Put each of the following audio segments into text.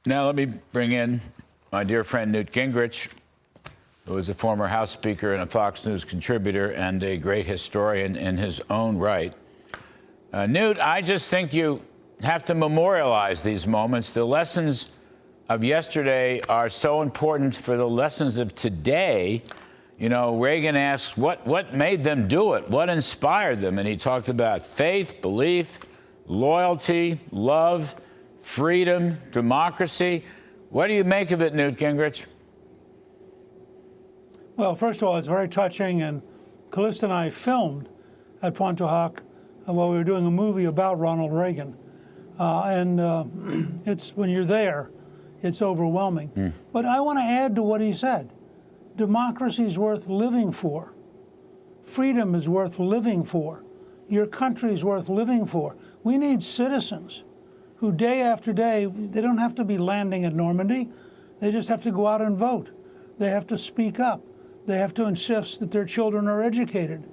Now let me bring in my dear friend Newt Gingrich, who is a former House Speaker and a Fox News contributor and a great historian in his own right. Newt, I just think you have to memorialize these moments. The lessons of yesterday are so important for the lessons of today. You know, Reagan asked what made them do it, what inspired them, and he talked about faith, belief, loyalty, love, freedom, democracy. What do you make of it, Newt Gingrich? Well, first of all, it's very touching, and Callista and I filmed at Pointe du Hoc while we were doing a movie about Ronald Reagan. It's when you're there, it's overwhelming. But I want to add to what he said. Democracy is worth living for. Freedom is worth living for. Your country is worth living for. We need citizens who day after day, they don't have to be landing at Normandy. They just have to go out and vote. They have to speak up. They have to insist that their children are educated.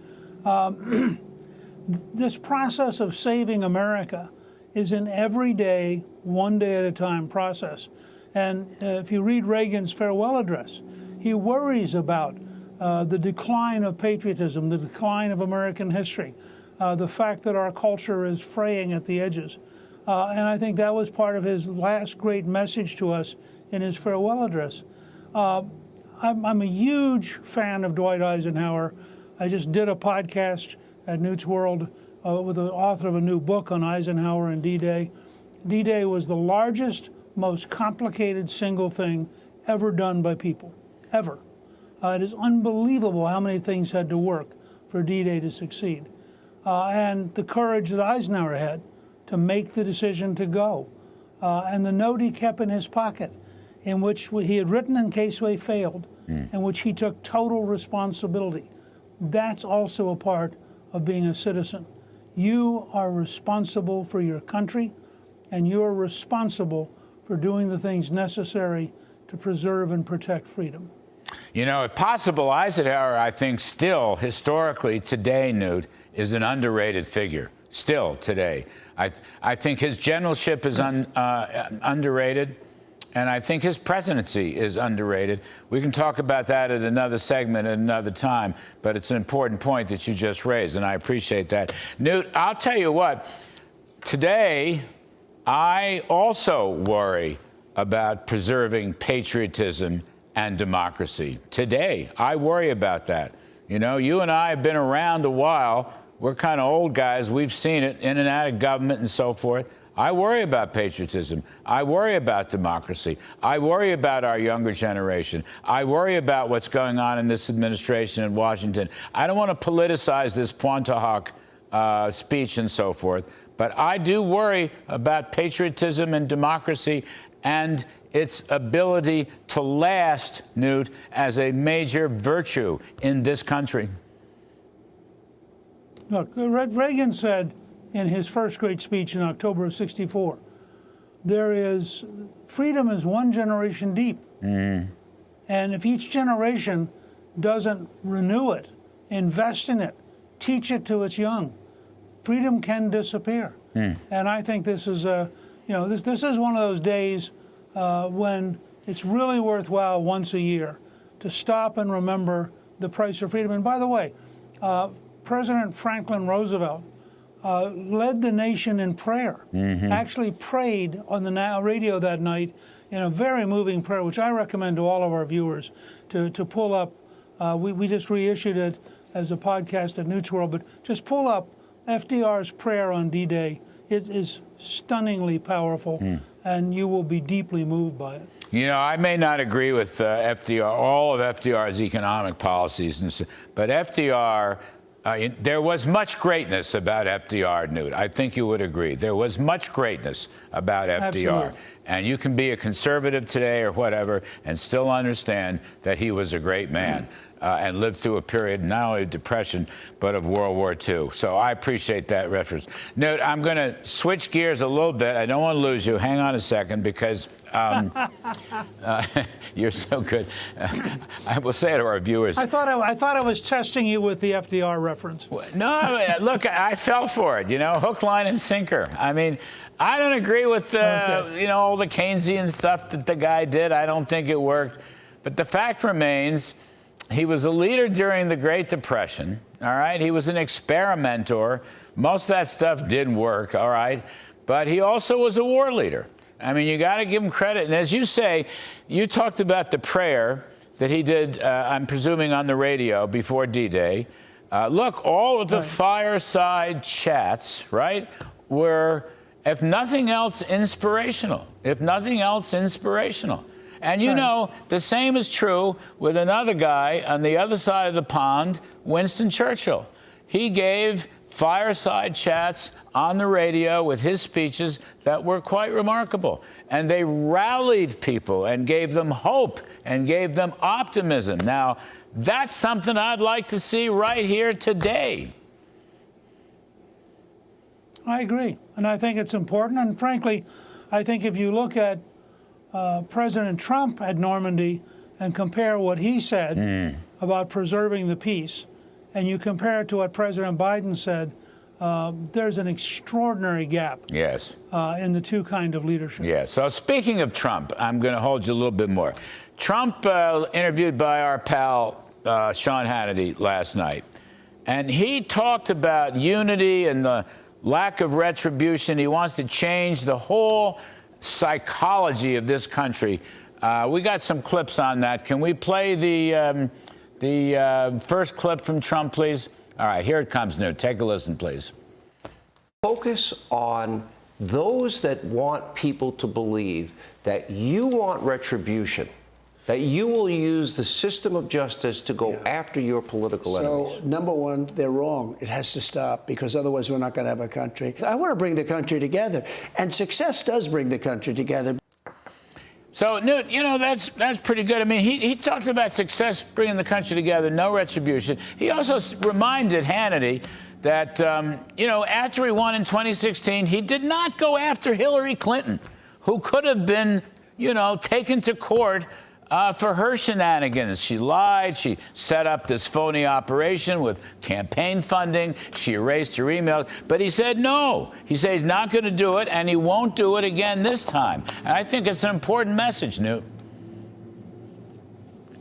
This process of saving America is an everyday, one day at a time process. And if you read Reagan's farewell address, he worries about the decline of patriotism, the decline of American history, the fact that our culture is fraying at the edges. And I think that was part of his last great message to us in his farewell address. I'm a huge fan of Dwight Eisenhower. I just did a podcast at Newt's World with the author of a new book on Eisenhower and D-Day. D-Day was the largest, most complicated single thing ever done by people, ever. It is unbelievable how many things had to work for D-Day to succeed. And the courage that Eisenhower had to make the decision to go. And the note he kept in his pocket, in which he had written in case they failed, in which he took total responsibility. That's also a part of being a citizen. You are responsible for your country, and you're responsible for doing the things necessary to preserve and protect freedom. You know, if possible, Eisenhower, I think, still, historically, today, Newt, is an underrated figure. Still today. I think his generalship is underrated, and I think his presidency is underrated. We can talk about that at another segment at another time, but it's an important point that you just raised, and I appreciate that. Newt, I'll tell you what, today I also worry about preserving patriotism and democracy. Today, I worry about that. You know, you and I have been around a while. We're kind of old guys. We've seen it in and out of government and so forth. I worry about patriotism. I worry about democracy. I worry about our younger generation. I worry about what's going on in this administration in Washington. I don't want to politicize this Pointe du Hoc speech and so forth, but I do worry about patriotism and democracy and its ability to last, Newt, as a major virtue in this country. Look, Reagan said in his first great speech in October of '64, freedom is one generation deep. And if each generation doesn't renew it, invest in it, teach it to its young, freedom can disappear. And I think this is this is one of those days when it's really worthwhile once a year to stop and remember the price of freedom. And by the way, President Franklin Roosevelt led the nation in prayer, actually prayed on the radio that night in a very moving prayer, which I recommend to all of our viewers to pull up. We just reissued it as a podcast at Newt's World, but just pull up FDR's prayer on D-Day. It is stunningly powerful, and you will be deeply moved by it. You know, I may not agree with FDR, all of FDR's economic policies, but FDR, there was much greatness about FDR, Newt. I think you would agree. There was much greatness about FDR. Absolutely. And you can be a conservative today or whatever and still understand that he was a great man and lived through a period not only of depression, but of World War II. So I appreciate that reference. Newt, I'm going to switch gears a little bit. I don't want to lose you. Hang on a second, because you're so good. I will say to our viewers. I thought I was testing you with the FDR reference. No, look, I fell for it. You know, hook, line, and sinker. I mean, I don't agree with Okay. all the Keynesian stuff that the guy did. I don't think it worked. But the fact remains, he was a leader during the Great Depression. All right, he was an experimenter. Most of that stuff did work. All right, but he also was a war leader. I mean, you got to give him credit. And as you say, you talked about the prayer that he did, I'm presuming on the radio before D-Day. Look, all of the fireside chats, right, were, if nothing else, inspirational. If nothing else, inspirational. And you know, the same is true with another guy on the other side of the pond, Winston Churchill. He gave fireside chats on the radio with his speeches that were quite remarkable. And they rallied people and gave them hope and gave them optimism. Now, that's something I'd like to see right here today. I agree. And I think it's important. And frankly, I think if you look at President Trump at Normandy and compare what he said about preserving the peace, and you compare it to what President Biden said, there's an extraordinary gap in the two kind of leadership. Yes. So speaking of Trump, I'm going to hold you a little bit more. Trump interviewed by our pal Sean Hannity last night, and he talked about unity and the lack of retribution. He wants to change the whole psychology of this country. We got some clips on that. Can we play the first clip from Trump, please? All right, here it comes, Newt. Take a listen, please. Focus on those that want people to believe that you want retribution, that you will use the system of justice to go after your political enemies. So, number one, they're wrong. It has to stop, because otherwise we're not going to have a country. I want to bring the country together, and success does bring the country together. So, Newt, you know, that's pretty good. I mean, he talked about success bringing the country together, no retribution. He also reminded Hannity that, after he won in 2016, he did not go after Hillary Clinton, who could have been, taken to court for her shenanigans. She lied. She set up this phony operation with campaign funding. She erased her emails. But he said no. He said he's not going to do it, and he won't do it again this time. And I think it's an important message, Newt.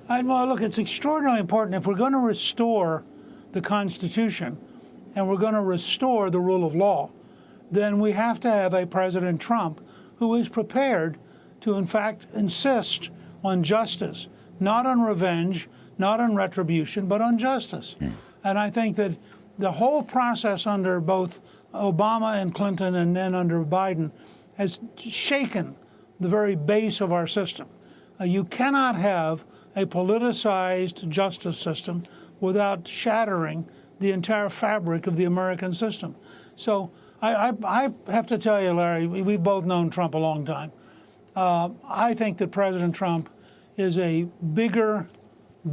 Well, look, it's extraordinarily important. If we're going to restore the Constitution and we're going to restore the rule of law, then we have to have a President Trump who is prepared to, in fact, insist on justice, not on revenge, not on retribution, but on justice. And I think that the whole process under both Obama and Clinton and then under Biden has shaken the very base of our system. You cannot have a politicized justice system without shattering the entire fabric of the American system. So I have to tell you, Larry, we've both known Trump a long time. I think that President Trump is a bigger,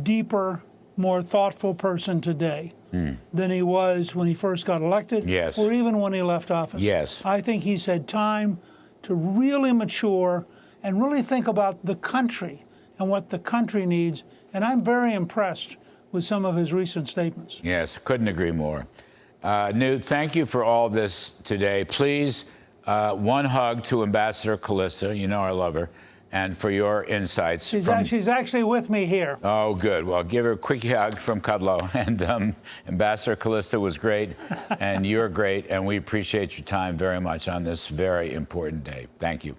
deeper, more thoughtful person today than he was when he first got elected, or even when he left office. I think he's had time to really mature and really think about the country and what the country needs. And I'm very impressed with some of his recent statements. Yes, couldn't agree more. Newt, thank you for all this today. Please, one hug to Ambassador Callista. You know I love her. And for your insights. She's actually with me here. Oh, good. Well, give her a quick hug from Kudlow. And Ambassador Callista was great, and you're great, and we appreciate your time very much on this very important day. Thank you.